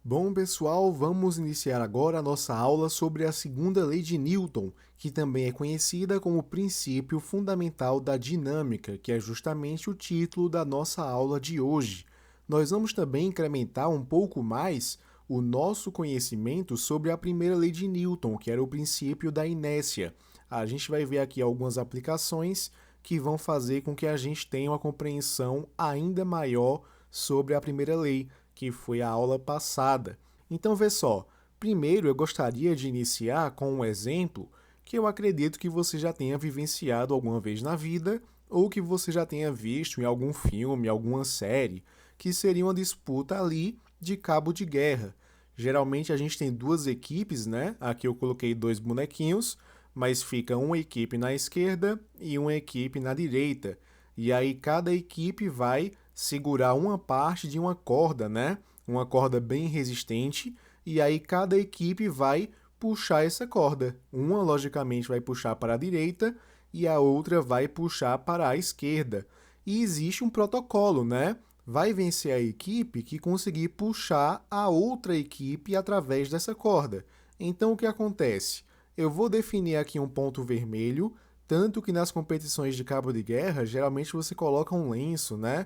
Bom, pessoal, vamos iniciar agora a nossa aula sobre a segunda lei de Newton, que também é conhecida como o princípio fundamental da dinâmica, que é justamente o título da nossa aula de hoje. Nós vamos também incrementar um pouco mais o nosso conhecimento sobre a primeira lei de Newton, que era o princípio da inércia. A gente vai ver aqui algumas aplicações que vão fazer com que a gente tenha uma compreensão ainda maior sobre a primeira lei, que foi a aula passada. Então, vê só. Primeiro, eu gostaria de iniciar com um exemplo que eu acredito que você já tenha vivenciado alguma vez na vida ou que você já tenha visto em algum filme, alguma série, que seria uma disputa ali de cabo de guerra. Geralmente a gente tem duas equipes, né? Aqui eu coloquei dois bonequinhos, mas fica uma equipe na esquerda e uma equipe na direita. E aí cada equipe vai segurar uma parte de uma corda, né? Uma corda bem resistente, e aí cada equipe vai puxar essa corda. Uma, logicamente, vai puxar para a direita e a outra vai puxar para a esquerda. E existe um protocolo, né? Vai vencer a equipe que conseguir puxar a outra equipe através dessa corda. Então, o que acontece? Eu vou definir aqui um ponto vermelho, tanto que nas competições de cabo de guerra, geralmente você coloca um lenço, né?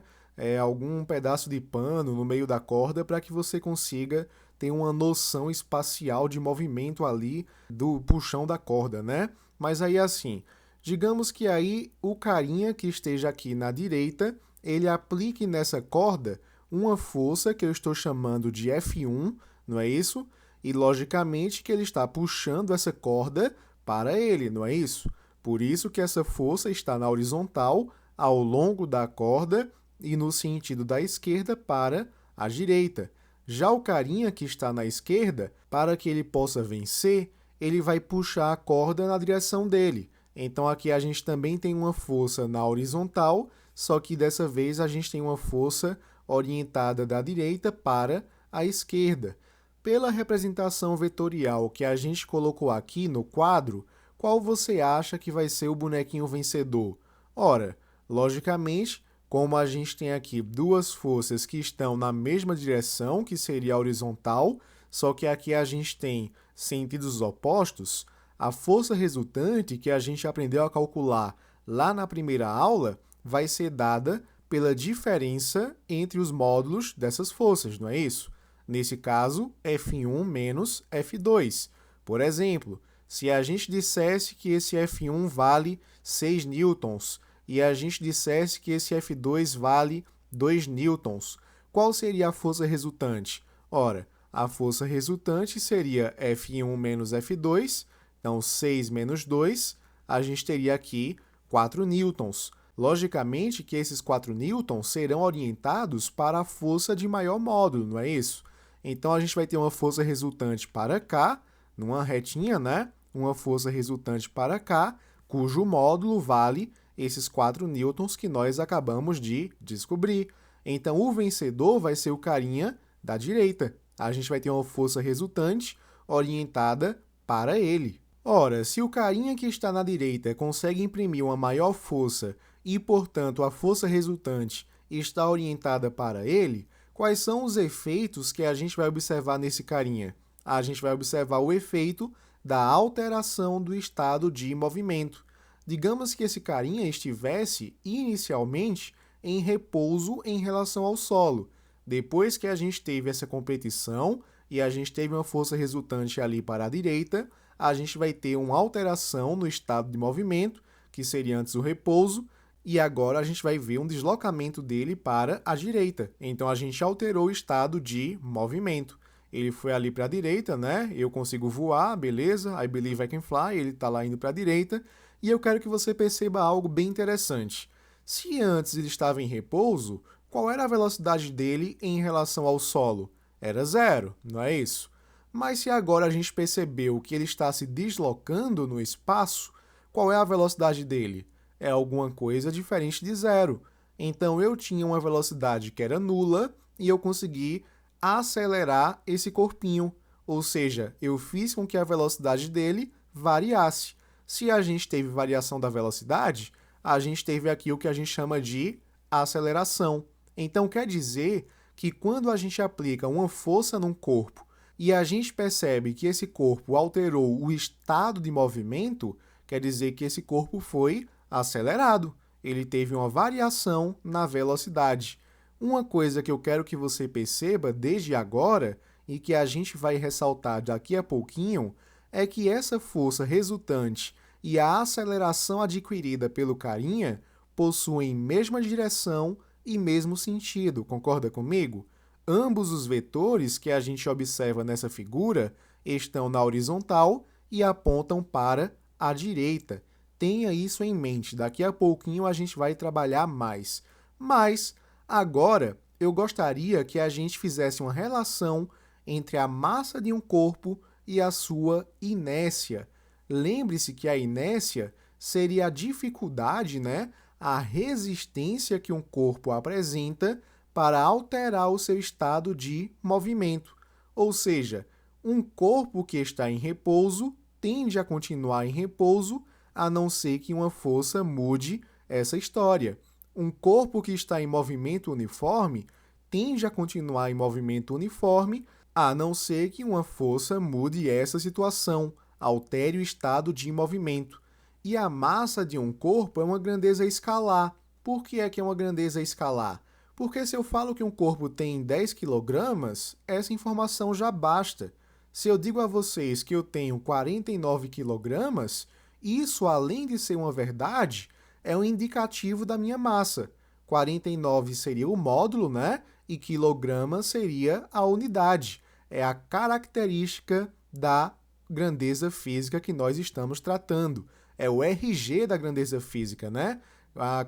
Algum pedaço de pano no meio da corda para que você consiga ter uma noção espacial de movimento ali do puxão da corda, né? Mas aí assim, digamos que aí o carinha que esteja aqui na direita, ele aplique nessa corda uma força que eu estou chamando de F1, não é isso? E logicamente que ele está puxando essa corda para ele, não é isso? Por isso que essa força está na horizontal, ao longo da corda e no sentido da esquerda para a direita. Já o carinha que está na esquerda, para que ele possa vencer, ele vai puxar a corda na direção dele. Então aqui a gente também tem uma força na horizontal, só que dessa vez a gente tem uma força orientada da direita para a esquerda. Pela representação vetorial que a gente colocou aqui no quadro, qual você acha que vai ser o bonequinho vencedor? Ora, logicamente, como a gente tem aqui duas forças que estão na mesma direção, que seria a horizontal, só que aqui a gente tem sentidos opostos, a força resultante que a gente aprendeu a calcular lá na primeira aula vai ser dada pela diferença entre os módulos dessas forças, não é isso? Nesse caso, F1 menos F2. Por exemplo, se a gente dissesse que esse F1 vale 6 newtons e a gente dissesse que esse F2 vale 2 newtons, qual seria a força resultante? Ora, a força resultante seria F1 menos F2, então 6 menos 2, a gente teria aqui 4 newtons. Logicamente que esses 4 newtons serão orientados para a força de maior módulo, não é isso? Então a gente vai ter uma força resultante para cá, numa retinha, né? Uma força resultante para cá, cujo módulo vale esses 4 newtons que nós acabamos de descobrir. Então o vencedor vai ser o carinha da direita. A gente vai ter uma força resultante orientada para ele. Ora, se o carinha que está na direita consegue imprimir uma maior força e, portanto, a força resultante está orientada para ele, quais são os efeitos que a gente vai observar nesse carinha? A gente vai observar o efeito da alteração do estado de movimento. Digamos que esse carinha estivesse inicialmente em repouso em relação ao solo. Depois que a gente teve essa competição e a gente teve uma força resultante ali para a direita, a gente vai ter uma alteração no estado de movimento, que seria antes o repouso, e agora a gente vai ver um deslocamento dele para a direita. Então a gente alterou o estado de movimento. Ele foi ali para a direita, né? Eu consigo voar, beleza? I believe I can fly. Ele está lá indo para a direita. E eu quero que você perceba algo bem interessante. Se antes ele estava em repouso, qual era a velocidade dele em relação ao solo? Era zero, não é isso? Mas se agora a gente percebeu que ele está se deslocando no espaço, qual é a velocidade dele? É alguma coisa diferente de zero. Então eu tinha uma velocidade que era nula e eu consegui acelerar esse corpinho. Ou seja, eu fiz com que a velocidade dele variasse. Se a gente teve variação da velocidade, a gente teve aqui o que a gente chama de aceleração. Então quer dizer que quando a gente aplica uma força num corpo e a gente percebe que esse corpo alterou o estado de movimento, quer dizer que esse corpo foi acelerado. Ele teve uma variação na velocidade. Uma coisa que eu quero que você perceba desde agora e que a gente vai ressaltar daqui a pouquinho é que essa força resultante e a aceleração adquirida pelo carinha possuem mesma direção e mesmo sentido, concorda comigo? Ambos os vetores que a gente observa nessa figura estão na horizontal e apontam para a direita. Tenha isso em mente, daqui a pouquinho a gente vai trabalhar mais. Mas, agora, eu gostaria que a gente fizesse uma relação entre a massa de um corpo e a sua inércia. Lembre-se que a inércia seria a dificuldade, né, a resistência que um corpo apresenta para alterar o seu estado de movimento. Ou seja, um corpo que está em repouso tende a continuar em repouso, a não ser que uma força mude essa história. Um corpo que está em movimento uniforme tende a continuar em movimento uniforme, a não ser que uma força mude essa situação, altere o estado de movimento. E a massa de um corpo é uma grandeza escalar. Por que é uma grandeza escalar? Porque se eu falo que um corpo tem 10 quilogramas, essa informação já basta. Se eu digo a vocês que eu tenho 49 quilogramas, isso, além de ser uma verdade, é um indicativo da minha massa. 49 seria o módulo, né? E quilograma seria a unidade. É a característica da grandeza física que nós estamos tratando. É o RG da grandeza física, né?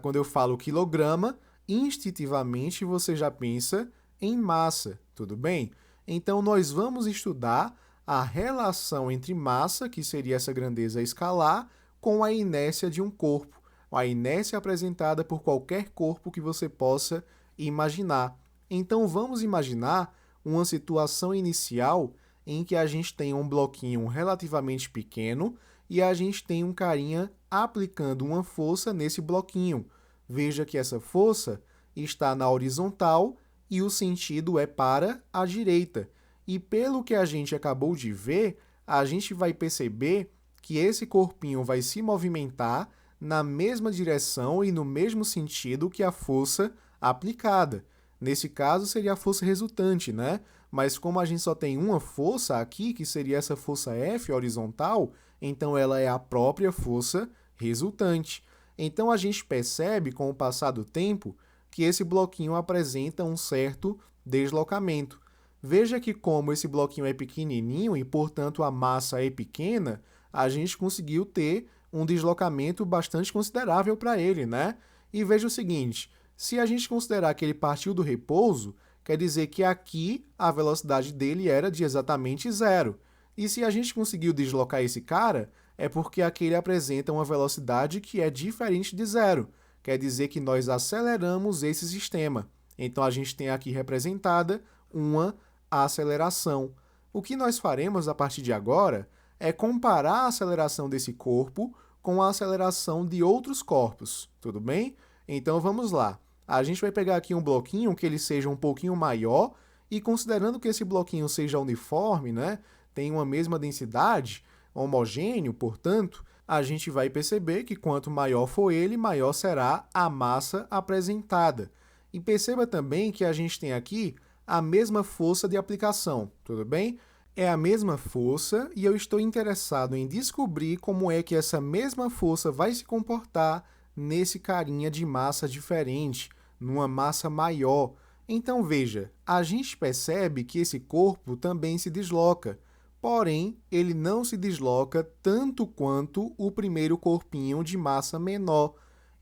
Quando eu falo quilograma, instintivamente você já pensa em massa, tudo bem? Então, nós vamos estudar a relação entre massa, que seria essa grandeza escalar, com a inércia de um corpo. A inércia apresentada por qualquer corpo que você possa imaginar. Então, vamos imaginar uma situação inicial em que a gente tem um bloquinho relativamente pequeno e a gente tem um carinha aplicando uma força nesse bloquinho. Veja que essa força está na horizontal e o sentido é para a direita. E pelo que a gente acabou de ver, a gente vai perceber que esse corpinho vai se movimentar na mesma direção e no mesmo sentido que a força aplicada. Nesse caso, seria a força resultante, né? Mas como a gente só tem uma força aqui, que seria essa força F horizontal, então ela é a própria força resultante. Então a gente percebe, com o passar do tempo, que esse bloquinho apresenta um certo deslocamento. Veja que como esse bloquinho é pequenininho e, portanto, a massa é pequena, a gente conseguiu ter um deslocamento bastante considerável para ele, né? E veja o seguinte, se a gente considerar que ele partiu do repouso, quer dizer que aqui a velocidade dele era de exatamente zero. E se a gente conseguiu deslocar esse cara, é porque aqui ele apresenta uma velocidade que é diferente de zero. Quer dizer que nós aceleramos esse sistema. Então, a gente tem aqui representada uma aceleração. O que nós faremos a partir de agora é comparar a aceleração desse corpo com a aceleração de outros corpos, tudo bem? Então, vamos lá. A gente vai pegar aqui um bloquinho que ele seja um pouquinho maior e considerando que esse bloquinho seja uniforme, né, tem uma mesma densidade, homogêneo, portanto, a gente vai perceber que quanto maior for ele, maior será a massa apresentada. E perceba também que a gente tem aqui a mesma força de aplicação, tudo bem? É a mesma força e eu estou interessado em descobrir como é que essa mesma força vai se comportar nesse carinha de massa diferente, numa massa maior. Então, veja, a gente percebe que esse corpo também se desloca, porém, ele não se desloca tanto quanto o primeiro corpinho de massa menor.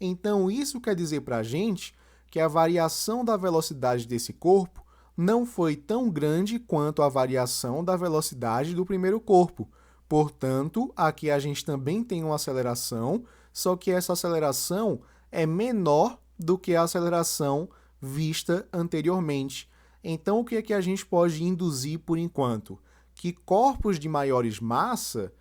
Então, isso quer dizer para a gente que a variação da velocidade desse corpo não foi tão grande quanto a variação da velocidade do primeiro corpo. Portanto, aqui a gente também tem uma aceleração, só que essa aceleração é menor do que a aceleração vista anteriormente. Então, o que é que a gente pode induzir por enquanto? Que corpos de maiores massa,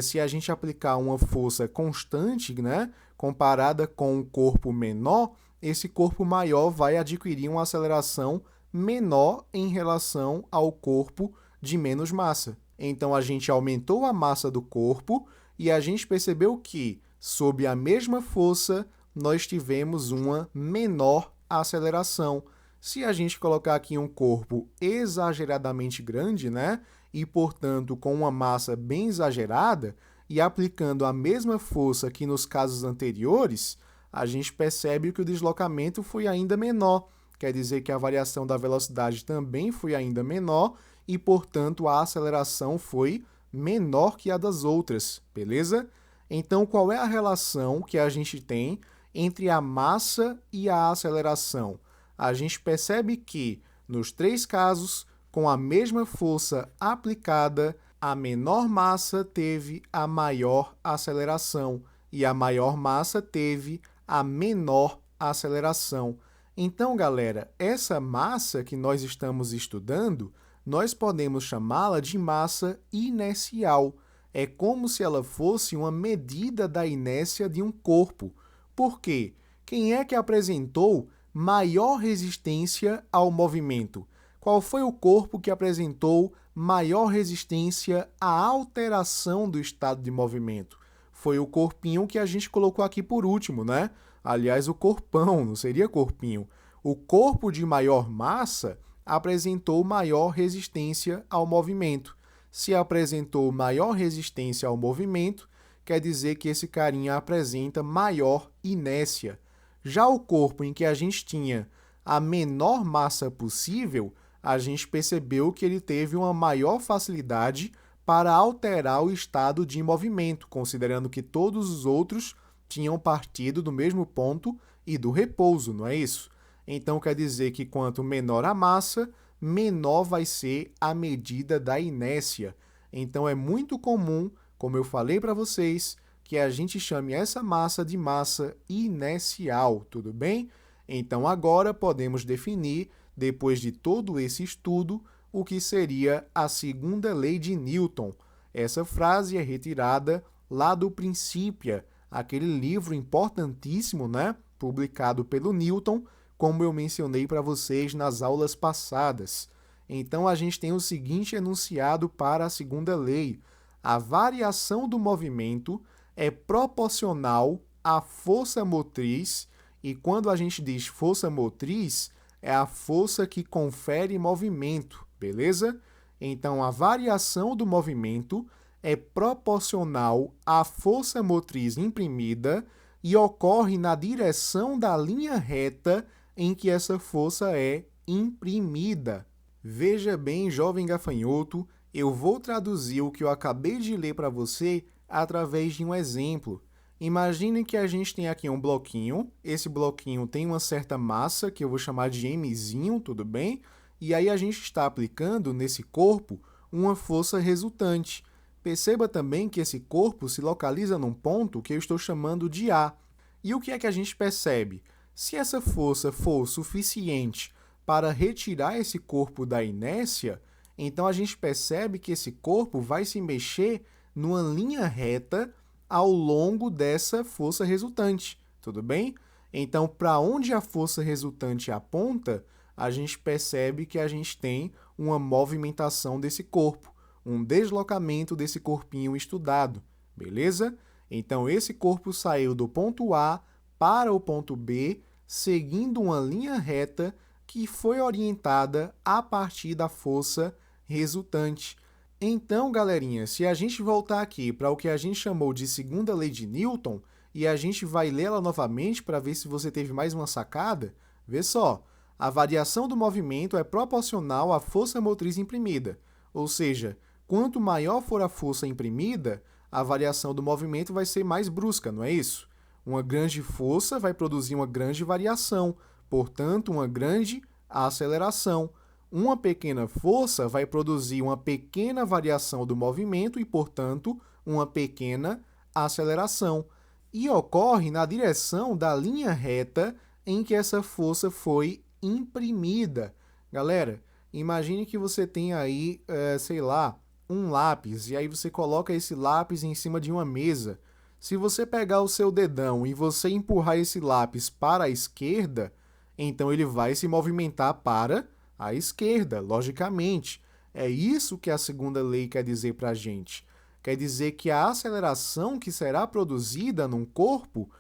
se a gente aplicar uma força constante, né, comparada com um corpo menor, esse corpo maior vai adquirir uma aceleração menor em relação ao corpo de menos massa. Então, a gente aumentou a massa do corpo e a gente percebeu que, sob a mesma força, nós tivemos uma menor aceleração. Se a gente colocar aqui um corpo exageradamente grande, né, e, portanto, com uma massa bem exagerada, e aplicando a mesma força que nos casos anteriores, a gente percebe que o deslocamento foi ainda menor. Quer dizer que a variação da velocidade também foi ainda menor e, portanto, a aceleração foi menor que a das outras, beleza? Então, qual é a relação que a gente tem entre a massa e a aceleração? A gente percebe que, nos três casos, com a mesma força aplicada, a menor massa teve a maior aceleração e a maior massa teve a menor aceleração. Então, galera, essa massa que nós estamos estudando, nós podemos chamá-la de massa inercial. É como se ela fosse uma medida da inércia de um corpo. Por quê? Quem é que apresentou maior resistência ao movimento? Qual foi o corpo que apresentou maior resistência à alteração do estado de movimento? Foi o corpinho que a gente colocou aqui por último, né? Aliás, o corpão, não seria corpinho. O corpo de maior massa apresentou maior resistência ao movimento. Se apresentou maior resistência ao movimento, quer dizer que esse carinha apresenta maior inércia. Já o corpo em que a gente tinha a menor massa possível, a gente percebeu que ele teve uma maior facilidade para alterar o estado de movimento, considerando que todos os outros tinham partido do mesmo ponto e do repouso, não é isso? Então, quer dizer que quanto menor a massa, menor vai ser a medida da inércia. Então, é muito comum, como eu falei para vocês, que a gente chame essa massa de massa inercial, tudo bem? Então, agora podemos definir, depois de todo esse estudo, o que seria a segunda lei de Newton. Essa frase é retirada lá do Principia, aquele livro importantíssimo, né, publicado pelo Newton, como eu mencionei para vocês nas aulas passadas. Então, a gente tem o seguinte enunciado para a segunda lei: a variação do movimento é proporcional à força motriz, e quando a gente diz força motriz, é a força que confere movimento, beleza? Então, a variação do movimento é proporcional à força motriz imprimida e ocorre na direção da linha reta em que essa força é imprimida. Veja bem, jovem gafanhoto, eu vou traduzir o que eu acabei de ler para você através de um exemplo. Imagine que a gente tem aqui um bloquinho, esse bloquinho tem uma certa massa, que eu vou chamar de mzinho, tudo bem? E aí a gente está aplicando nesse corpo uma força resultante. Perceba também que esse corpo se localiza num ponto que eu estou chamando de A. E o que é que a gente percebe? Se essa força for suficiente para retirar esse corpo da inércia, então a gente percebe que esse corpo vai se mexer numa linha reta ao longo dessa força resultante, tudo bem? Então, para onde a força resultante aponta, a gente percebe que a gente tem uma movimentação desse corpo, um deslocamento desse corpinho estudado, beleza? Então, esse corpo saiu do ponto A para o ponto B, seguindo uma linha reta que foi orientada a partir da força resultante. Então, galerinha, se a gente voltar aqui para o que a gente chamou de segunda lei de Newton, e a gente vai lê-la novamente para ver se você teve mais uma sacada, vê só, a variação do movimento é proporcional à força motriz imprimida, ou seja, quanto maior for a força imprimida, a variação do movimento vai ser mais brusca, não é isso? Uma grande força vai produzir uma grande variação, portanto, uma grande aceleração. Uma pequena força vai produzir uma pequena variação do movimento e, portanto, uma pequena aceleração. E ocorre na direção da linha reta em que essa força foi imprimida. Galera, imagine que você tem aí, sei lá, um lápis, e aí você coloca esse lápis em cima de uma mesa. Se você pegar o seu dedão e você empurrar esse lápis para a esquerda, então ele vai se movimentar para à esquerda, logicamente. É isso que a segunda lei quer dizer para a gente. Quer dizer que a aceleração que será produzida num corpo,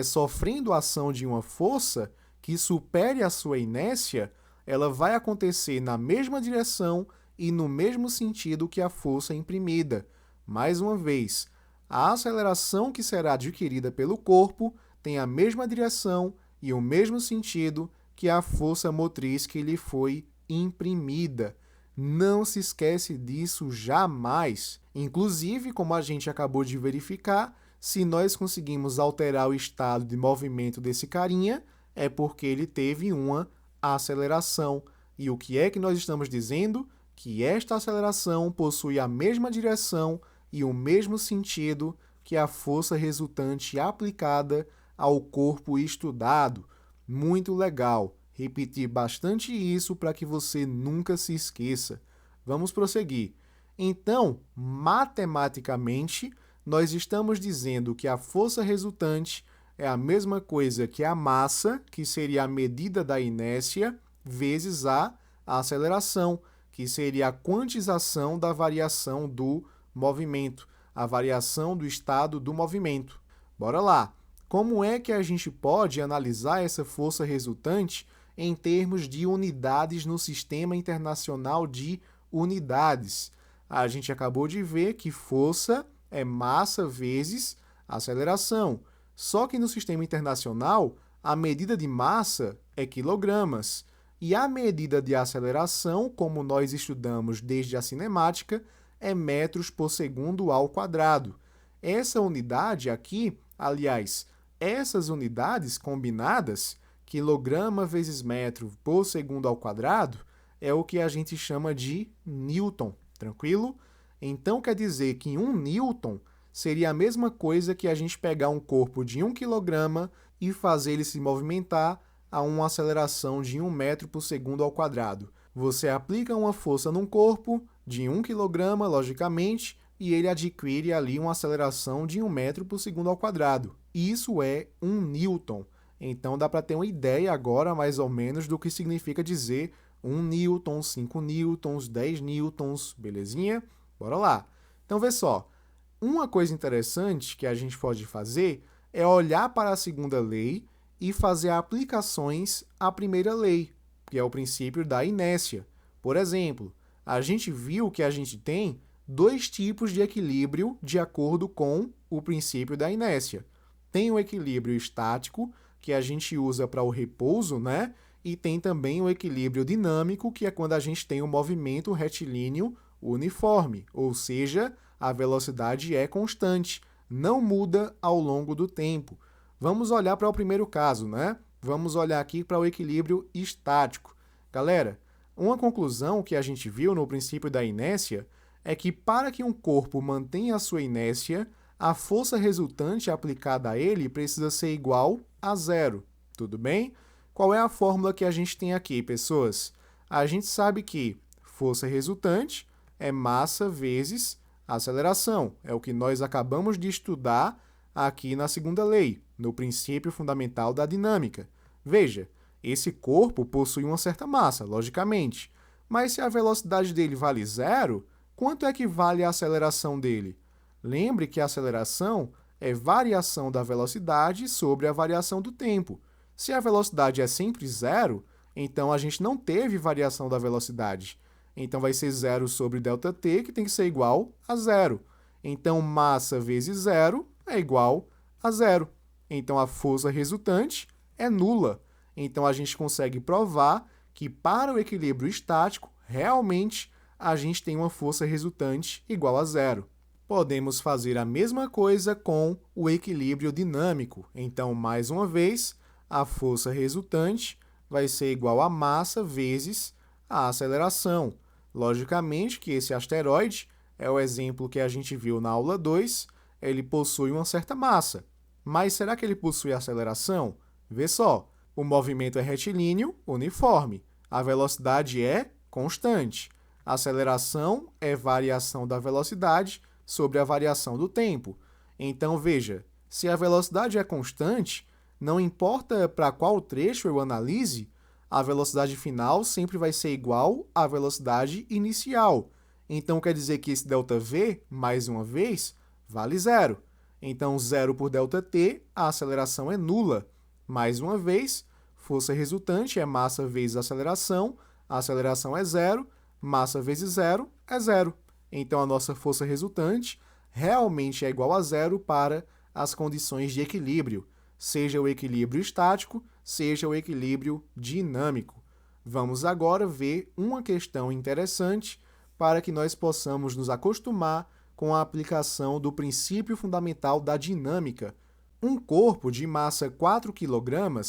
sofrendo a ação de uma força que supere a sua inércia, ela vai acontecer na mesma direção e no mesmo sentido que a força imprimida. Mais uma vez, a aceleração que será adquirida pelo corpo tem a mesma direção e o mesmo sentido que a força motriz que lhe foi imprimida. Não se esquece disso jamais. Inclusive, como a gente acabou de verificar, se nós conseguimos alterar o estado de movimento desse carinha, é porque ele teve uma aceleração. E o que é que nós estamos dizendo? Que esta aceleração possui a mesma direção e o mesmo sentido que a força resultante aplicada ao corpo estudado. Muito legal. Repetir bastante isso para que você nunca se esqueça. Vamos prosseguir. Então, matematicamente, nós estamos dizendo que a força resultante é a mesma coisa que a massa, que seria a medida da inércia, vezes a aceleração, que seria a quantização da variação do movimento, a variação do estado do movimento. Bora lá! Como é que a gente pode analisar essa força resultante em termos de unidades no Sistema Internacional de Unidades? A gente acabou de ver que força é massa vezes aceleração. Só que no Sistema Internacional, a medida de massa é quilogramas. E a medida de aceleração, como nós estudamos desde a cinemática, é metros por segundo ao quadrado. Essa unidade aqui, aliás, essas unidades combinadas, quilograma vezes metro por segundo ao quadrado, é o que a gente chama de Newton, tranquilo? Então quer dizer que 1 Newton seria a mesma coisa que a gente pegar um corpo de 1 quilograma e fazer ele se movimentar a uma aceleração de 1 metro por segundo ao quadrado. Você aplica uma força num corpo de 1 quilograma, logicamente, e ele adquire ali uma aceleração de 1 metro por segundo ao quadrado. Isso é 1 Newton. Então dá para ter uma ideia agora, mais ou menos, do que significa dizer 1 Newton, 5 newtons, 10 newtons, belezinha? Bora lá. Então vê só, uma coisa interessante que a gente pode fazer é olhar para a segunda lei e fazer aplicações à primeira lei, que é o princípio da inércia. Por exemplo, a gente viu que a gente tem dois tipos de equilíbrio de acordo com o princípio da inércia. Tem o equilíbrio estático, que a gente usa para o repouso, né? E tem também o equilíbrio dinâmico, que é quando a gente tem o movimento retilíneo uniforme, ou seja, a velocidade é constante, não muda ao longo do tempo. Vamos olhar para o primeiro caso, né? Vamos olhar aqui para o equilíbrio estático. Galera, uma conclusão que a gente viu no princípio da inércia é que para que um corpo mantenha a sua inércia, a força resultante aplicada a ele precisa ser igual a zero. Tudo bem? Qual é a fórmula que a gente tem aqui, pessoas? A gente sabe que força resultante é massa vezes aceleração. É o que nós acabamos de estudar aqui na segunda lei, no princípio fundamental da dinâmica. Veja, esse corpo possui uma certa massa, logicamente, mas se a velocidade dele vale zero, quanto é que vale a aceleração dele? Lembre que a aceleração é variação da velocidade sobre a variação do tempo. Se a velocidade é sempre zero, então a gente não teve variação da velocidade. Então vai ser zero sobre ΔT, que tem que ser igual a zero. Então massa vezes zero é igual a zero. Então a força resultante é nula. Então a gente consegue provar que para o equilíbrio estático, realmente a gente tem uma força resultante igual a zero. Podemos fazer a mesma coisa com o equilíbrio dinâmico. Então, mais uma vez, a força resultante vai ser igual a massa vezes a aceleração. Logicamente que esse asteroide é o exemplo que a gente viu na aula 2, ele possui uma certa massa. Mas será que ele possui aceleração? Vê só, o movimento é retilíneo, uniforme. A velocidade é constante. A aceleração é variação da velocidade sobre a variação do tempo. Então, veja, se a velocidade é constante, não importa para qual trecho eu analise, A velocidade final sempre vai ser igual à velocidade inicial. Então, quer dizer que esse ΔV, mais uma vez, vale zero. Então, zero por ΔT, a aceleração é nula. Mais uma vez, força resultante é massa vezes a aceleração é zero, massa vezes zero é zero. Então, a nossa força resultante realmente é igual a zero para as condições de equilíbrio, seja o equilíbrio estático, seja o equilíbrio dinâmico. Vamos agora ver uma questão interessante para que nós possamos nos acostumar com a aplicação do princípio fundamental da dinâmica. Um corpo de massa 4 kg,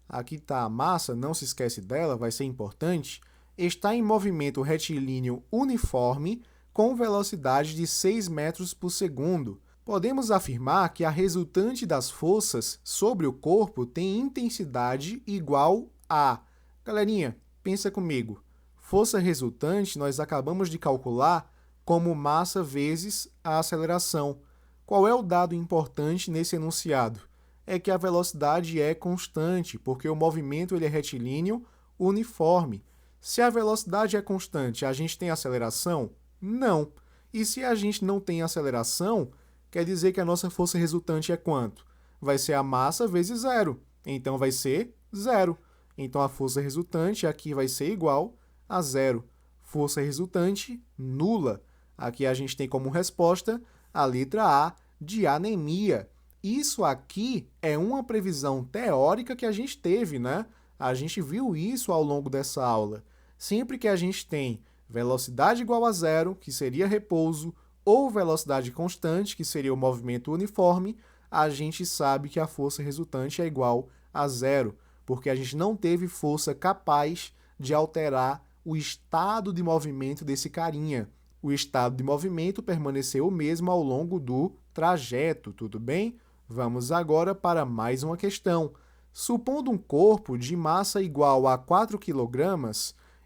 aqui está a massa, não se esquece dela, vai ser importante, está em movimento retilíneo uniforme com velocidade de 6 metros por segundo. Podemos afirmar que a resultante das forças sobre o corpo tem intensidade igual a... Galerinha, pensa comigo. Força resultante nós acabamos de calcular como massa vezes a aceleração. Qual é o dado importante nesse enunciado? É que a velocidade é constante, porque o movimento ele é retilíneo uniforme. Se a velocidade é constante, a gente tem aceleração? Não. E se a gente não tem aceleração, quer dizer que a nossa força resultante é quanto? Vai ser a massa vezes zero. Então, vai ser zero. Então, a força resultante aqui vai ser igual a zero. Força resultante nula. Aqui a gente tem como resposta a letra A de anemia. Isso aqui é uma previsão teórica que a gente teve, né? A gente viu isso ao longo dessa aula. Sempre que a gente tem velocidade igual a zero, que seria repouso, ou velocidade constante, que seria o movimento uniforme, a gente sabe que a força resultante é igual a zero, porque a gente não teve força capaz de alterar o estado de movimento desse carinha. O estado de movimento permaneceu o mesmo ao longo do trajeto, tudo bem? Vamos agora para mais uma questão. Supondo um corpo de massa igual a 4 kg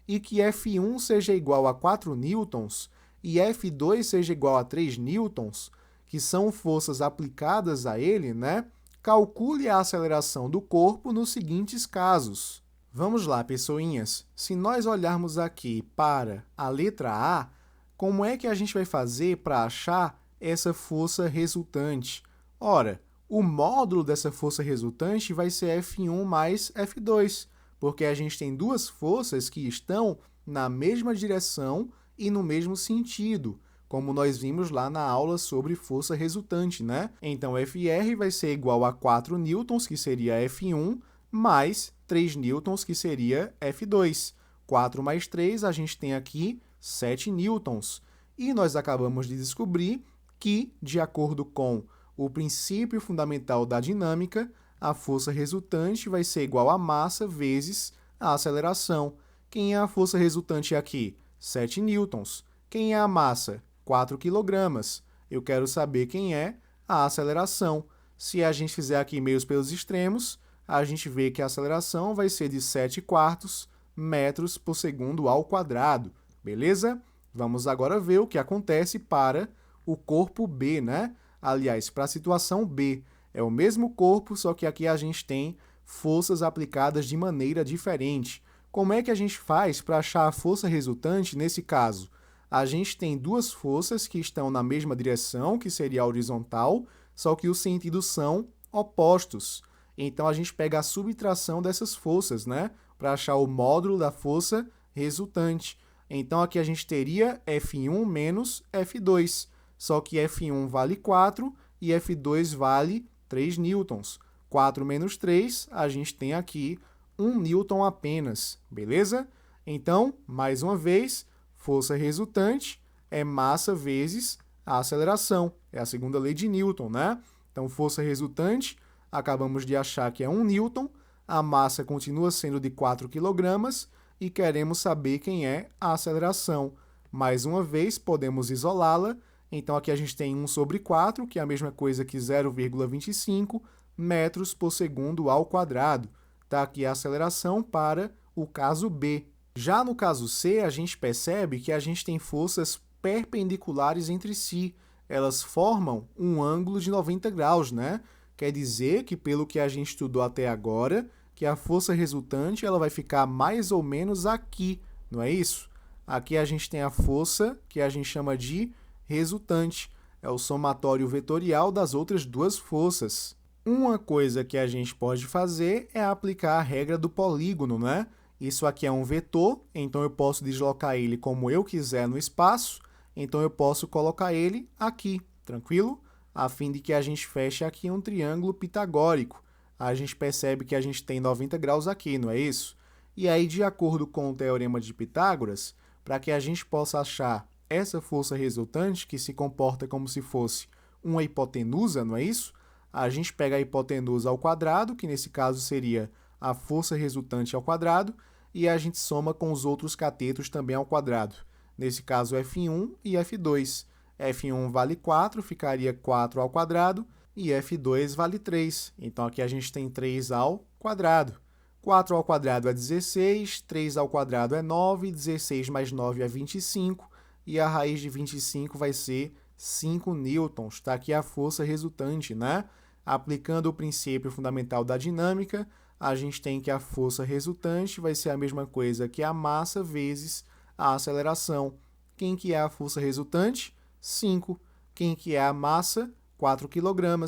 e que F1 seja igual a 4 newtons e F2 seja igual a 3 newtons, que são forças aplicadas a ele, né? Calcule a aceleração do corpo nos seguintes casos. Vamos lá, pessoinhas. Se nós olharmos aqui para a letra A, como é que a gente vai fazer para achar essa força resultante? Ora, o módulo dessa força resultante vai ser F1 mais F2, porque a gente tem duas forças que estão na mesma direção e no mesmo sentido, como nós vimos lá na aula sobre força resultante, né? Então, Fr vai ser igual a 4 newtons, que seria F1, mais 3 newtons, que seria F2. 4 mais 3, a gente tem aqui 7 newtons. E nós acabamos de descobrir que, de acordo com o princípio fundamental da dinâmica, a força resultante vai ser igual a massa vezes a aceleração. Quem é a força resultante aqui? 7 newtons. Quem é a massa? 4 kg. Eu quero saber quem é a aceleração. Se a gente fizer aqui meios pelos extremos, a gente vê que a aceleração vai ser de 7 quartos metros por segundo ao quadrado. Beleza? Vamos agora ver o que acontece para o corpo B, né? Aliás, para a situação B. É o mesmo corpo, só que aqui a gente tem forças aplicadas de maneira diferente. Como é que a gente faz para achar a força resultante nesse caso? A gente tem duas forças que estão na mesma direção, que seria a horizontal, só que os sentidos são opostos. Então, a gente pega a subtração dessas forças, né? Para achar o módulo da força resultante. Então, aqui a gente teria F1 menos F2. Só que F1 vale 4 e F2 vale 3 newtons. 4 menos 3, a gente tem aqui 1 newton apenas, beleza? Então, mais uma vez, força resultante é massa vezes a aceleração. É a segunda lei de Newton, né? Então, força resultante, acabamos de achar que é 1 newton, a massa continua sendo de 4 kg e queremos saber quem é a aceleração. Mais uma vez, podemos isolá-la. Então, aqui a gente tem 1 sobre 4, que é a mesma coisa que 0,25 metros por segundo ao quadrado. Tá aqui a aceleração para o caso B. Já no caso C, a gente percebe que a gente tem forças perpendiculares entre si. Elas formam um ângulo de 90 graus, né? Quer dizer que, pelo que a gente estudou até agora, que a força resultante ela vai ficar mais ou menos aqui, não é isso? Aqui a gente tem a força que a gente chama de resultante, é o somatório vetorial das outras duas forças. Uma coisa que a gente pode fazer é aplicar a regra do polígono, né? Isso aqui é um vetor, então eu posso deslocar ele como eu quiser no espaço, então eu posso colocar ele aqui, tranquilo? A fim de que a gente feche aqui um triângulo pitagórico. A gente percebe que a gente tem 90 graus aqui, não é isso? E aí, de acordo com o teorema de Pitágoras, para que a gente possa achar essa força resultante, que se comporta como se fosse uma hipotenusa, não é isso? A gente pega a hipotenusa ao quadrado, que nesse caso seria a força resultante ao quadrado, e a gente soma com os outros catetos também ao quadrado. Nesse caso, F1 e F2. F1 vale 4, ficaria 4 ao quadrado, e F2 vale 3. Então, aqui a gente tem 3 ao quadrado. 4 ao quadrado é 16, 3 ao quadrado é 9, 16 mais 9 é 25, e a raiz de 25 vai ser 5 newtons. Está aqui a força resultante, né? Aplicando o princípio fundamental da dinâmica, a gente tem que a força resultante vai ser a mesma coisa que a massa vezes a aceleração. Quem que é a força resultante? 5. Quem que é a massa? 4 kg,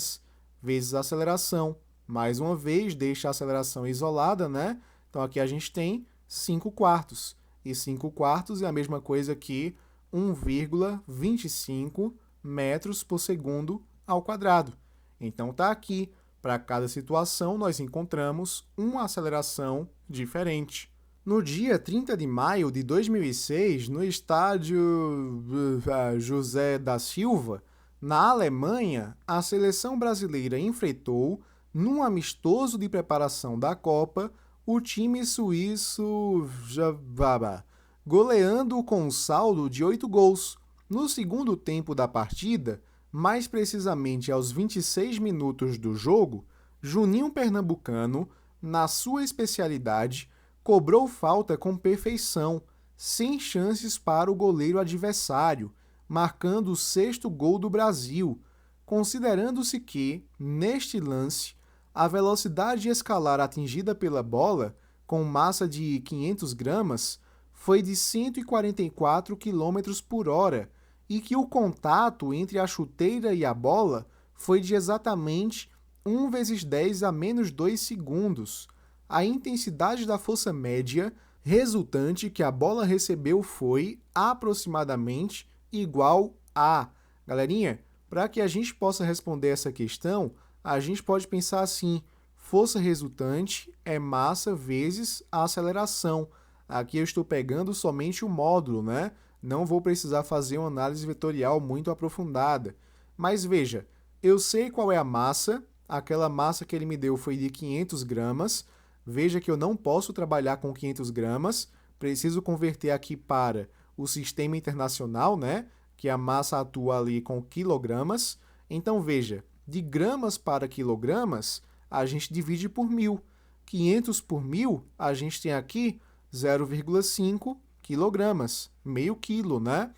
vezes a aceleração. Mais uma vez, deixa a aceleração isolada, né? Então, aqui a gente tem 5 quartos. E 5 quartos é a mesma coisa que 1,25 metros por segundo ao quadrado. Então, está aqui. Para cada situação, nós encontramos uma aceleração diferente. No dia 30 de maio de 2006, no estádio José da Silva, na Alemanha, a seleção brasileira enfrentou, num amistoso de preparação da Copa, o time suíço goleando com um saldo de 8 gols. No segundo tempo da partida, mais precisamente aos 26 minutos do jogo, Juninho Pernambucano, na sua especialidade, cobrou falta com perfeição, sem chances para o goleiro adversário, marcando o 6º gol do Brasil, considerando-se que, neste lance, a velocidade escalar atingida pela bola, com massa de 500 gramas, foi de 144 km por hora, e que o contato entre a chuteira e a bola foi de exatamente 1 vezes 10 a menos 2 segundos. A intensidade da força média resultante que a bola recebeu foi aproximadamente igual a... Galerinha, para que a gente possa responder essa questão, a gente pode pensar assim: força resultante é massa vezes a aceleração. Aqui eu estou pegando somente o módulo, né? Não vou precisar fazer uma análise vetorial muito aprofundada. Mas veja, eu sei qual é a massa, aquela massa que ele me deu foi de 500 gramas. Veja que eu não posso trabalhar com 500 gramas, preciso converter aqui para o sistema internacional, né? Que a massa atua ali com quilogramas. Então veja, de gramas para quilogramas, a gente divide por 1.000. 500 por 1.000, a gente tem aqui 0,5 quilogramas, meio quilo, né?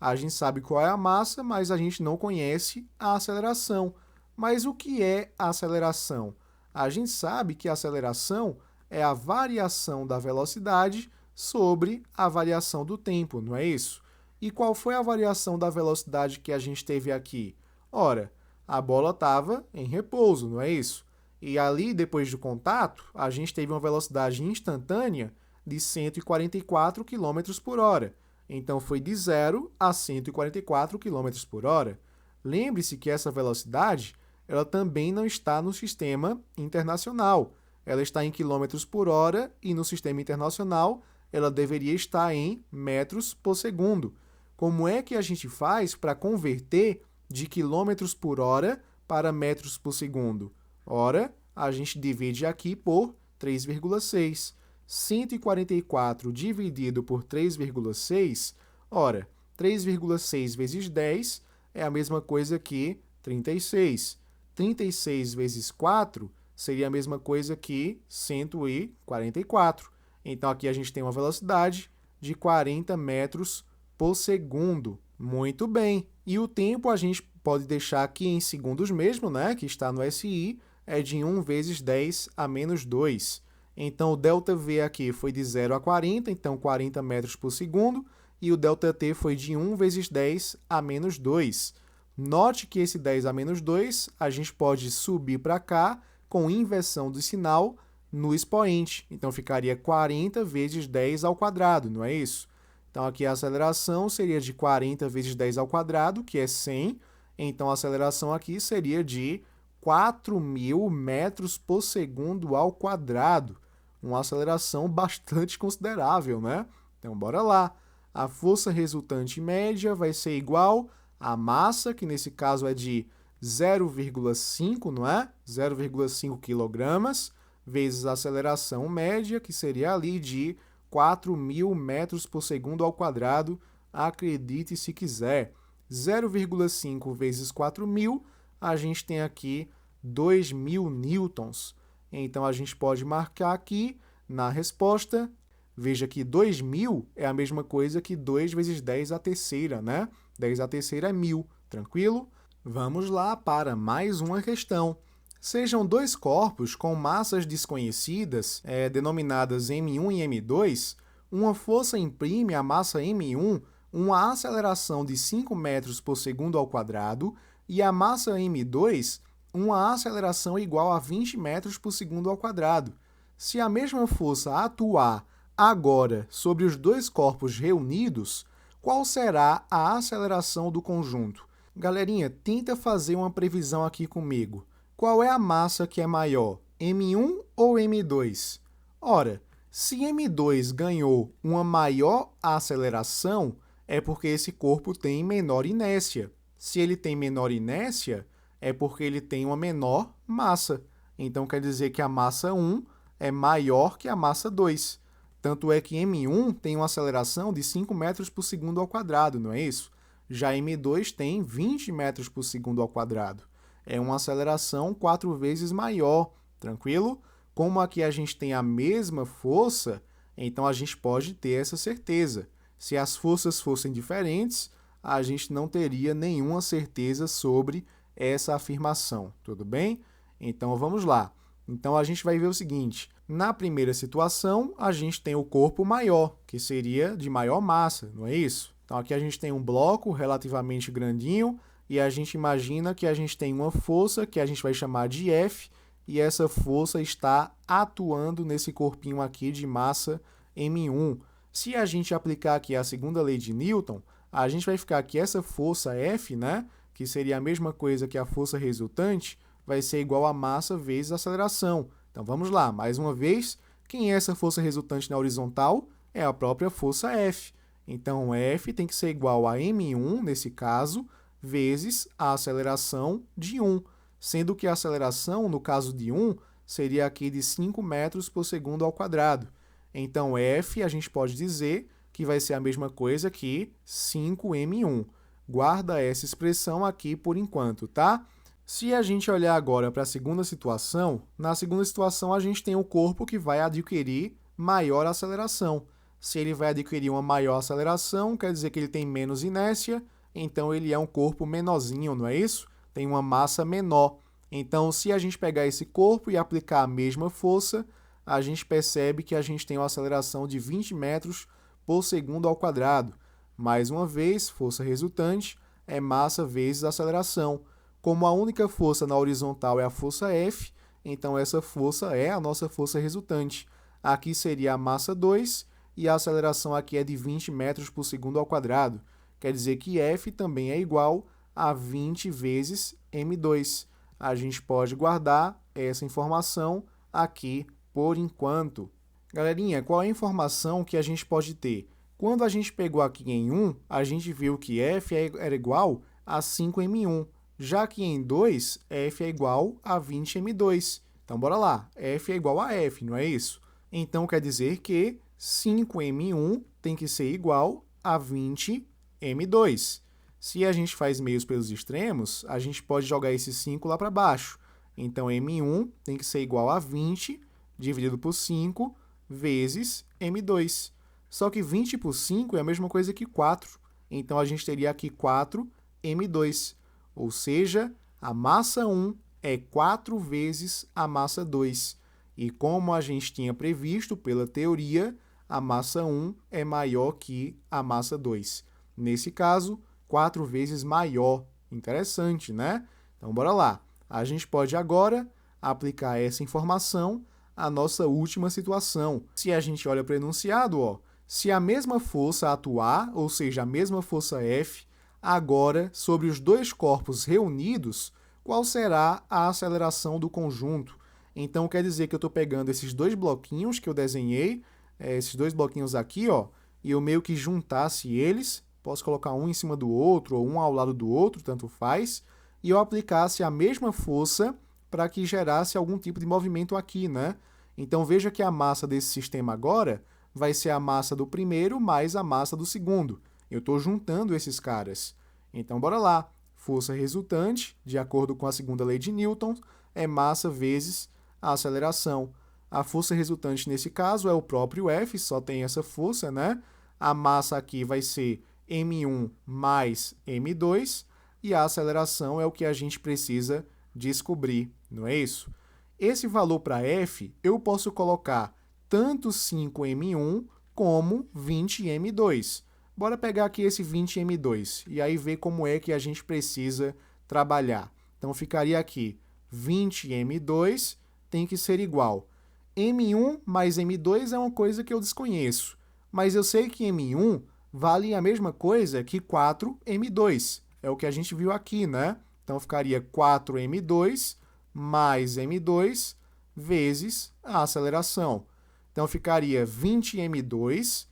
A gente sabe qual é a massa, mas a gente não conhece a aceleração. Mas o que é a aceleração? A gente sabe que a aceleração é a variação da velocidade sobre a variação do tempo, não é isso? E qual foi a variação da velocidade que a gente teve aqui? Ora, a bola estava em repouso, não é isso? E ali, depois do contato, a gente teve uma velocidade instantânea de 144 km por hora. Então, foi de 0 a 144 km por hora. Lembre-se que essa velocidade ela também não está no sistema internacional. Ela está em quilômetros por hora e no sistema internacional ela deveria estar em metros por segundo. Como é que a gente faz para converter de quilômetros por hora para metros por segundo? Ora, a gente divide aqui por 3,6. 144 dividido por 3,6, ora, 3,6 vezes 10 é a mesma coisa que 36. 36 vezes 4 seria a mesma coisa que 144. Então, aqui a gente tem uma velocidade de 40 metros por segundo. Muito bem. E o tempo a gente pode deixar aqui em segundos mesmo, né? Que está no SI, é de 1 vezes 10 a menos 2. Então, o ΔV aqui foi de 0 a 40, então 40 metros por segundo, e o ΔT foi de 1 vezes 10 a menos 2. Note que esse 10 a menos 2, a gente pode subir para cá com inversão do sinal no expoente. Então, ficaria 40 vezes 10 ao quadrado, não é isso? Então, aqui a aceleração seria de 40 vezes 10 ao quadrado, que é 100. Então, a aceleração aqui seria de 4.000 metros por segundo ao quadrado. Uma aceleração bastante considerável, né? Então, bora lá. A força resultante média vai ser igual à massa, que nesse caso é de 0,5, não é? 0,5 quilogramas, vezes a aceleração média, que seria ali de 4.000 metros por segundo ao quadrado, acredite se quiser. 0,5 vezes 4.000, a gente tem aqui 2.000 newtons. Então, a gente pode marcar aqui na resposta. Veja que 2.000 é a mesma coisa que 2 vezes 10 à terceira, né? 10 à terceira é 1.000, tranquilo? Vamos lá para mais uma questão. Sejam dois corpos com massas desconhecidas, denominadas M1 e M2, uma força imprime à massa M1 uma aceleração de 5 metros por segundo ao quadrado e a massa M2 uma aceleração igual a 20 metros por segundo ao quadrado. Se a mesma força atuar agora sobre os dois corpos reunidos, qual será a aceleração do conjunto? Galerinha, tenta fazer uma previsão aqui comigo. Qual é a massa que é maior, M1 ou M2? Ora, se M2 ganhou uma maior aceleração, é porque esse corpo tem menor inércia. Se ele tem menor inércia, é porque ele tem uma menor massa. Então, quer dizer que a massa 1 é maior que a massa 2. Tanto é que M1 tem uma aceleração de 5 metros por segundo ao quadrado, não é isso? Já M2 tem 20 metros por segundo ao quadrado. É uma aceleração 4 vezes maior, tranquilo? Como aqui a gente tem a mesma força, então a gente pode ter essa certeza. Se as forças fossem diferentes, a gente não teria nenhuma certeza sobre essa afirmação, tudo bem? Então vamos lá. Então a gente vai ver o seguinte, na primeira situação, a gente tem o corpo maior, que seria de maior massa, não é isso? Então aqui a gente tem um bloco relativamente grandinho e a gente imagina que a gente tem uma força que a gente vai chamar de F e essa força está atuando nesse corpinho aqui de massa M1. Se a gente aplicar aqui a segunda lei de Newton, a gente vai ficar que essa força F, né, que seria a mesma coisa que a força resultante, vai ser igual a massa vezes a aceleração. Então vamos lá, mais uma vez, quem é essa força resultante na horizontal? É a própria força F. Então, F tem que ser igual a M1, nesse caso, vezes a aceleração de 1, sendo que a aceleração, no caso de 1, seria aqui de 5 metros por segundo ao quadrado. Então, F a gente pode dizer que vai ser a mesma coisa que 5m1. Guarda essa expressão aqui por enquanto, tá? Se a gente olhar agora para a segunda situação, na segunda situação a gente tem o corpo que vai adquirir maior aceleração. Se ele vai adquirir uma maior aceleração, quer dizer que ele tem menos inércia, então ele é um corpo menorzinho, não é isso? Tem uma massa menor. Então, se a gente pegar esse corpo e aplicar a mesma força, a gente percebe que a gente tem uma aceleração de 20 metros por segundo ao quadrado. Mais uma vez, força resultante é massa vezes aceleração. Como a única força na horizontal é a força F, então essa força é a nossa força resultante. Aqui seria a massa 2, e a aceleração aqui é de 20 metros por segundo ao quadrado. Quer dizer que F também é igual a 20 vezes m2. A gente pode guardar essa informação aqui por enquanto. Galerinha, qual é a informação que a gente pode ter? Quando a gente pegou aqui em 1, a gente viu que F era igual a 5m1. Já que em 2, F é igual a 20m2. Então, bora lá. F é igual a F, não é isso? Então, quer dizer que 5m1 tem que ser igual a 20m2. Se a gente faz meios pelos extremos, a gente pode jogar esse 5 lá para baixo. Então, m1 tem que ser igual a 20 dividido por 5 vezes m2. Só que 20 por 5 é a mesma coisa que 4. Então, a gente teria aqui 4m2. Ou seja, a massa 1 é 4 vezes a massa 2. E como a gente tinha previsto pela teoria, a massa 1 é maior que a massa 2. Nesse caso, 4 vezes maior. Interessante, né? Então, bora lá. A gente pode agora aplicar essa informação à nossa última situação. Se a gente olha para o enunciado, ó, se a mesma força atuar, ou seja, a mesma força F, agora sobre os dois corpos reunidos, qual será a aceleração do conjunto? Então, quer dizer que eu estou pegando esses dois bloquinhos que eu desenhei, esses dois bloquinhos aqui, ó, e eu meio que juntasse eles, posso colocar um em cima do outro, ou um ao lado do outro, tanto faz, e eu aplicasse a mesma força para que gerasse algum tipo de movimento aqui, né? Então, veja que a massa desse sistema agora vai ser a massa do primeiro mais a massa do segundo. Eu estou juntando esses caras. Então, bora lá. Força resultante, de acordo com a segunda lei de Newton, é massa vezes a aceleração. A força resultante nesse caso é o próprio F, só tem essa força, né? A massa aqui vai ser m1 mais m2, e a aceleração é o que a gente precisa descobrir, não é isso? Esse valor para F, eu posso colocar tanto 5m1 como 20m2. Bora pegar aqui esse 20m2 e aí ver como é que a gente precisa trabalhar. Então, ficaria aqui 20m2 tem que ser igual. M1 mais M2 é uma coisa que eu desconheço, mas eu sei que M1 vale a mesma coisa que 4M2. É o que a gente viu aqui, né? Então, ficaria 4M2 mais M2 vezes a aceleração. Então, ficaria 20M2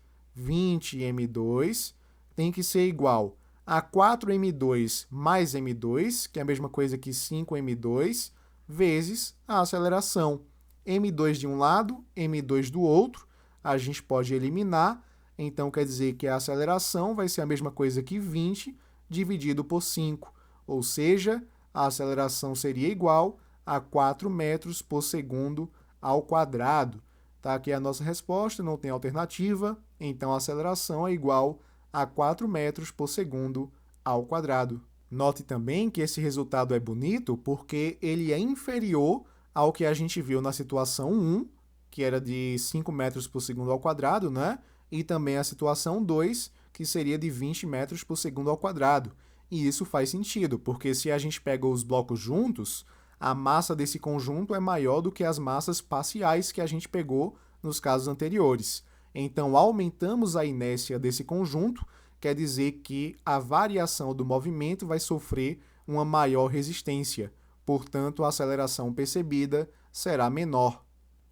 tem que ser igual a 4M2 mais M2, que é a mesma coisa que 5M2, vezes a aceleração. M2 de um lado, M2 do outro, a gente pode eliminar, então quer dizer que a aceleração vai ser a mesma coisa que 20 dividido por 5, ou seja, a aceleração seria igual a 4 metros por segundo ao quadrado. Tá? Aqui é a nossa resposta, não tem alternativa, então a aceleração é igual a 4 metros por segundo ao quadrado. Note também que esse resultado é bonito porque ele é inferior ao que a gente viu na situação 1, que era de 5 metros por segundo ao quadrado, né? E também a situação 2, que seria de 20 metros por segundo ao quadrado. E isso faz sentido, porque se a gente pega os blocos juntos, a massa desse conjunto é maior do que as massas parciais que a gente pegou nos casos anteriores. Então, aumentamos a inércia desse conjunto, quer dizer que a variação do movimento vai sofrer uma maior resistência. Portanto, a aceleração percebida será menor.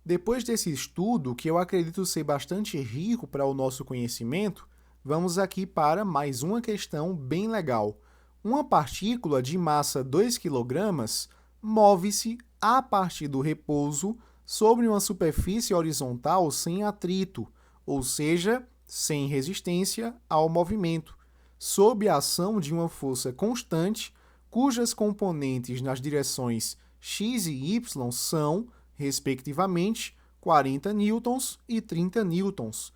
Depois desse estudo, que eu acredito ser bastante rico para o nosso conhecimento, vamos aqui para mais uma questão bem legal. Uma partícula de massa 2 kg move-se a partir do repouso sobre uma superfície horizontal sem atrito, ou seja, sem resistência ao movimento, sob a ação de uma força constante, cujas componentes nas direções x e y são, respectivamente, 40 newtons e 30 newtons.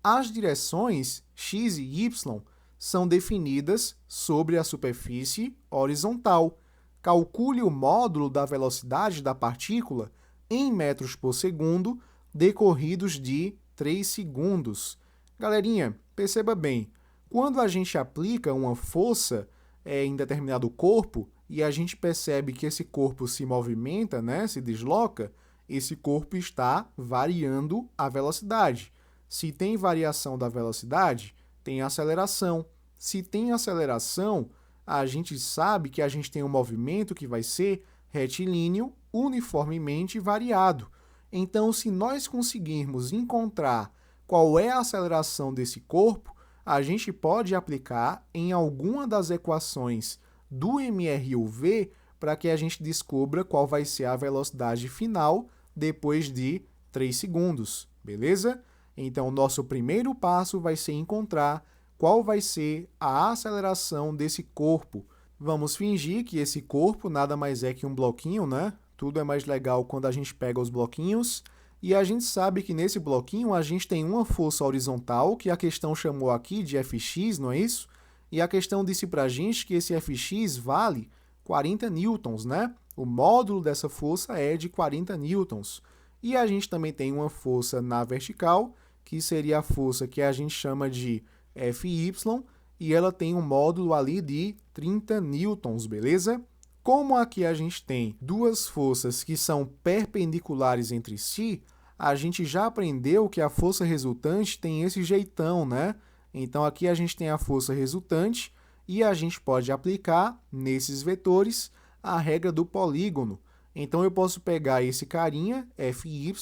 As direções x e y são definidas sobre a superfície horizontal. Calcule o módulo da velocidade da partícula em metros por segundo, decorridos de 3 segundos. Galerinha, perceba bem, quando a gente aplica uma força em determinado corpo e a gente percebe que esse corpo se movimenta, né, se desloca, esse corpo está variando a velocidade. Se tem variação da velocidade, tem aceleração. Se tem aceleração, a gente sabe que a gente tem um movimento que vai ser retilíneo, uniformemente variado. Então, se nós conseguirmos encontrar qual é a aceleração desse corpo, a gente pode aplicar em alguma das equações do MRUV para que a gente descubra qual vai ser a velocidade final depois de 3 segundos, beleza? Então, o nosso primeiro passo vai ser encontrar qual vai ser a aceleração desse corpo. Vamos fingir que esse corpo nada mais é que um bloquinho, né? Tudo é mais legal quando a gente pega os bloquinhos. E a gente sabe que nesse bloquinho a gente tem uma força horizontal, que a questão chamou aqui de Fx, não é isso? E a questão disse para a gente que esse Fx vale 40 newtons, né? O módulo dessa força é de 40 newtons. E a gente também tem uma força na vertical, que seria a força que a gente chama de Fy, e ela tem um módulo ali de 30 newtons, beleza? Como aqui a gente tem duas forças que são perpendiculares entre si, a gente já aprendeu que a força resultante tem esse jeitão, né? Então aqui a gente tem a força resultante e a gente pode aplicar nesses vetores a regra do polígono. Então eu posso pegar esse carinha, Fy,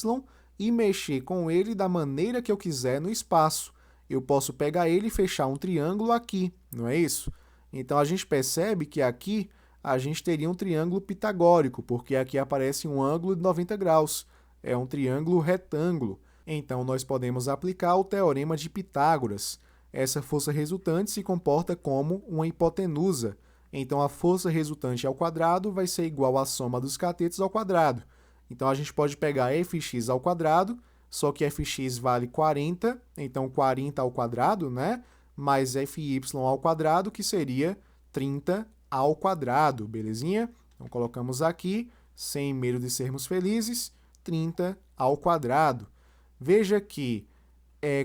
e mexer com ele da maneira que eu quiser no espaço. Eu posso pegar ele e fechar um triângulo aqui, não é isso? Então a gente percebe que aqui a gente teria um triângulo pitagórico, porque aqui aparece um ângulo de 90 graus. É um triângulo retângulo. Então nós podemos aplicar o teorema de Pitágoras. Essa força resultante se comporta como uma hipotenusa. Então a força resultante ao quadrado vai ser igual à soma dos catetos ao quadrado. Então a gente pode pegar fx ao quadrado, só que fx vale 40, então 40 ao quadrado, né? Mais fy ao quadrado, que seria 30 ao quadrado, belezinha? Então colocamos aqui, sem medo de sermos felizes, 30 ao quadrado. Veja que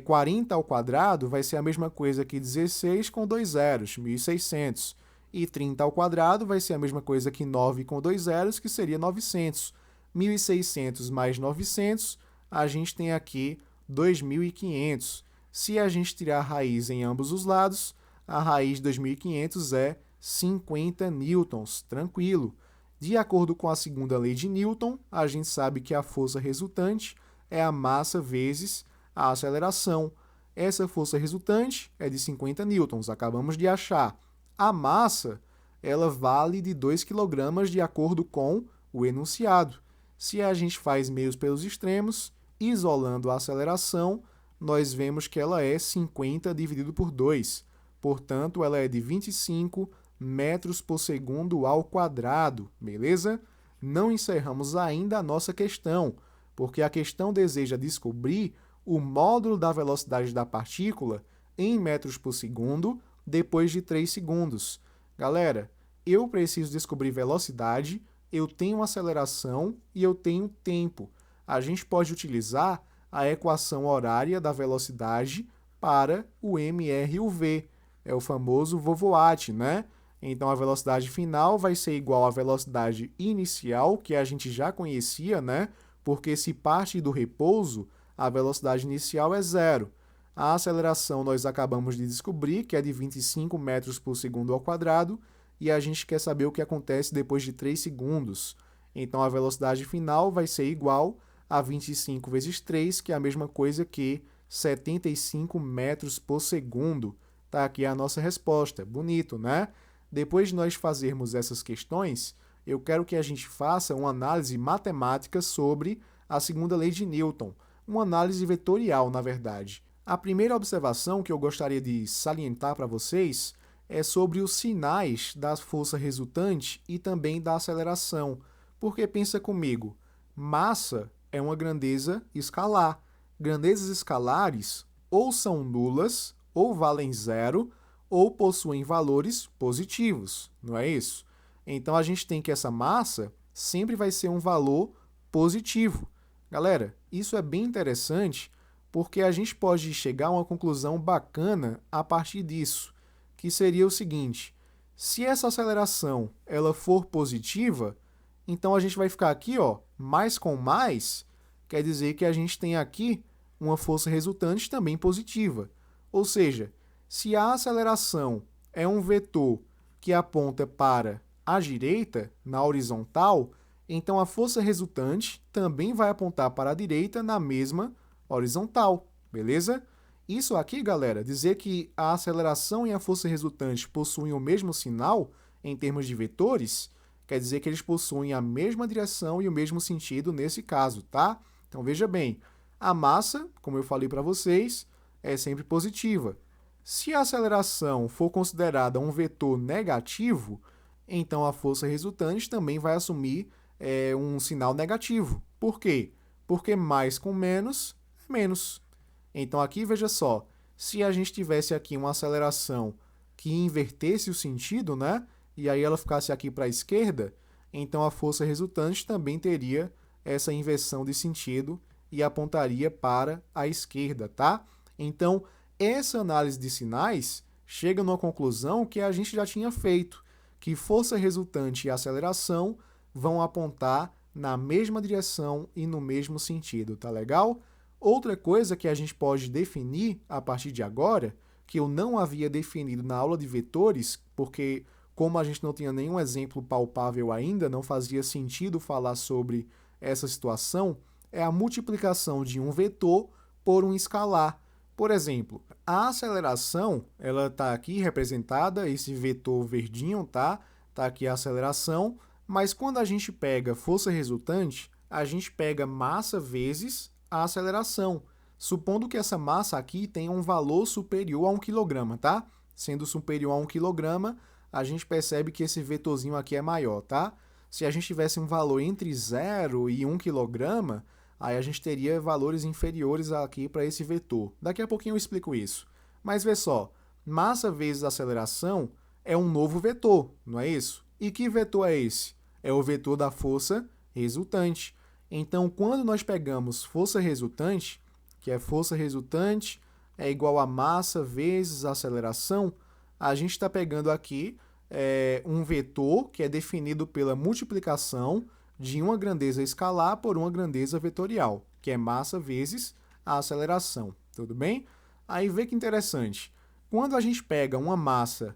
40 ao quadrado vai ser a mesma coisa que 16 com dois zeros, 1.600. E 30 ao quadrado vai ser a mesma coisa que 9 com dois zeros, que seria 900. 1.600 mais 900, a gente tem aqui 2.500. Se a gente tirar a raiz em ambos os lados, a raiz de 2.500 é 50 newtons, tranquilo. De acordo com a segunda lei de Newton, a gente sabe que a força resultante é a massa vezes a aceleração. Essa força resultante é de 50 newtons, acabamos de achar. A massa, ela vale de 2 kg de acordo com o enunciado. Se a gente faz meios pelos extremos, isolando a aceleração, nós vemos que ela é 50 dividido por 2. Portanto, ela é de 25 metros por segundo ao quadrado, beleza? Não encerramos ainda a nossa questão, porque a questão deseja descobrir o módulo da velocidade da partícula em metros por segundo depois de 3 segundos. Galera, eu preciso descobrir velocidade, eu tenho aceleração e eu tenho tempo. A gente pode utilizar a equação horária da velocidade para o mr e o v. É o famoso vovoat, né? Então, a velocidade final vai ser igual à velocidade inicial, que a gente já conhecia, né? Porque se parte do repouso, a velocidade inicial é zero. A aceleração nós acabamos de descobrir, que é de 25 metros por segundo ao quadrado, e a gente quer saber o que acontece depois de 3 segundos. Então, a velocidade final vai ser igual a 25 vezes 3, que é a mesma coisa que 75 metros por segundo. Tá aqui a nossa resposta. Bonito, né? Depois de nós fazermos essas questões, eu quero que a gente faça uma análise matemática sobre a segunda lei de Newton. Uma análise vetorial, na verdade. A primeira observação que eu gostaria de salientar para vocês é sobre os sinais da força resultante e também da aceleração. Porque pensa comigo, massa é uma grandeza escalar. Grandezas escalares ou são nulas, ou valem zero, ou possuem valores positivos, não é isso? Então a gente tem que essa massa sempre vai ser um valor positivo. Galera, isso é bem interessante porque a gente pode chegar a uma conclusão bacana a partir disso, que seria o seguinte: se essa aceleração ela for positiva, então a gente vai ficar aqui, ó, mais com mais, quer dizer que a gente tem aqui uma força resultante também positiva. Ou seja, se a aceleração é um vetor que aponta para a direita, na horizontal, então a força resultante também vai apontar para a direita na mesma horizontal, beleza? Isso aqui, galera, dizer que a aceleração e a força resultante possuem o mesmo sinal em termos de vetores, quer dizer que eles possuem a mesma direção e o mesmo sentido nesse caso, tá? Então veja bem, a massa, como eu falei para vocês, é sempre positiva. Se a aceleração for considerada um vetor negativo, então a força resultante também vai assumir um sinal negativo. Por quê? Porque mais com menos é menos. Então aqui, veja só, se a gente tivesse aqui uma aceleração que invertesse o sentido, né? E aí ela ficasse aqui para a esquerda, então a força resultante também teria essa inversão de sentido e apontaria para a esquerda, tá? Então, essa análise de sinais chega numa conclusão que a gente já tinha feito, que força resultante e aceleração vão apontar na mesma direção e no mesmo sentido, tá legal? Outra coisa que a gente pode definir a partir de agora, que eu não havia definido na aula de vetores, porque como a gente não tinha nenhum exemplo palpável ainda, não fazia sentido falar sobre essa situação, é a multiplicação de um vetor por um escalar. Por exemplo, a aceleração, ela está aqui representada, esse vetor verdinho, tá? Está aqui a aceleração, mas quando a gente pega força resultante, a gente pega massa vezes a aceleração, supondo que essa massa aqui tenha um valor superior a 1 kg, tá? Sendo superior a 1 kg, a gente percebe que esse vetorzinho aqui é maior, tá? Se a gente tivesse um valor entre 0 e 1 kg, aí a gente teria valores inferiores aqui para esse vetor. Daqui a pouquinho eu explico isso. Mas vê só, massa vezes aceleração é um novo vetor, não é isso? E que vetor é esse? É o vetor da força resultante. Então, quando nós pegamos força resultante, que é força resultante é igual a massa vezes aceleração, a gente está pegando aqui um vetor que é definido pela multiplicação de uma grandeza escalar por uma grandeza vetorial, que é massa vezes a aceleração, tudo bem? Aí vê que interessante, quando a gente pega uma massa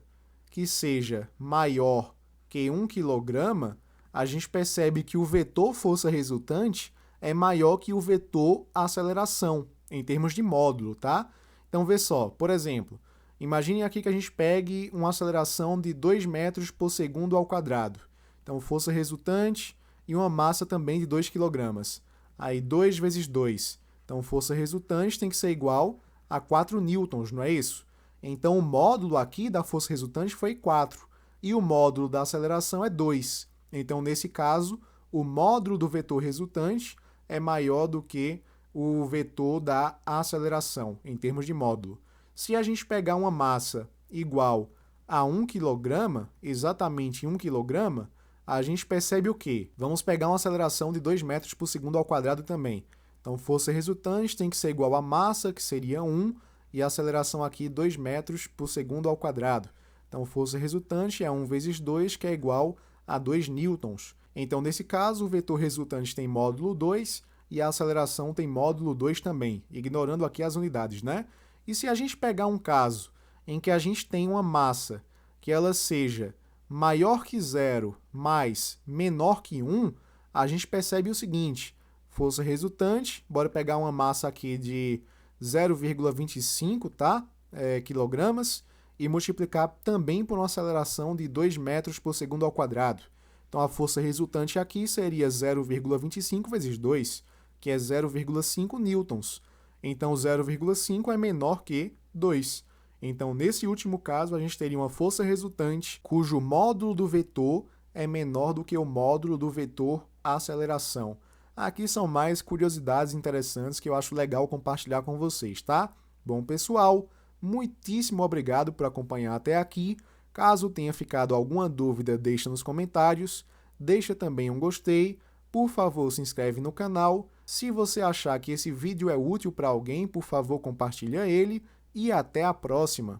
que seja maior que 1 kg, a gente percebe que o vetor força resultante é maior que o vetor aceleração, em termos de módulo, tá? Então, vê só, por exemplo, imagine aqui que a gente pegue uma aceleração de 2 metros por segundo ao quadrado. Então, força resultante e uma massa também de 2 kg. Aí, 2 vezes 2. Então, força resultante tem que ser igual a 4 newtons, não é isso? Então, o módulo aqui da força resultante foi 4 e o módulo da aceleração é 2. Então, nesse caso, o módulo do vetor resultante é maior do que o vetor da aceleração, em termos de módulo. Se a gente pegar uma massa igual a 1 kg, exatamente 1 kg, a gente percebe o quê? Vamos pegar uma aceleração de 2 metros por segundo ao quadrado também. Então, força resultante tem que ser igual a massa, que seria 1, e a aceleração aqui 2 metros por segundo ao quadrado. Então, força resultante é 1 vezes 2, que é igual a 2 newtons. Então, nesse caso, o vetor resultante tem módulo 2 e a aceleração tem módulo 2 também, ignorando aqui as unidades, né? E se a gente pegar um caso em que a gente tem uma massa que ela seja maior que 0, mas menor que 1, a gente percebe o seguinte, força resultante, bora pegar uma massa aqui de 0,25, tá? Quilogramas, e multiplicar também por uma aceleração de 2 metros por segundo ao quadrado. Então, a força resultante aqui seria 0,25 vezes 2, que é 0,5 newtons. Então, 0,5 é menor que 2. Então, nesse último caso, a gente teria uma força resultante cujo módulo do vetor é menor do que o módulo do vetor aceleração. Aqui são mais curiosidades interessantes que eu acho legal compartilhar com vocês, tá? Bom, pessoal, muitíssimo obrigado por acompanhar até aqui. Caso tenha ficado alguma dúvida, deixa nos comentários. Deixa também um gostei. Por favor, se inscreve no canal. Se você achar que esse vídeo é útil para alguém, por favor, compartilha ele. E até a próxima!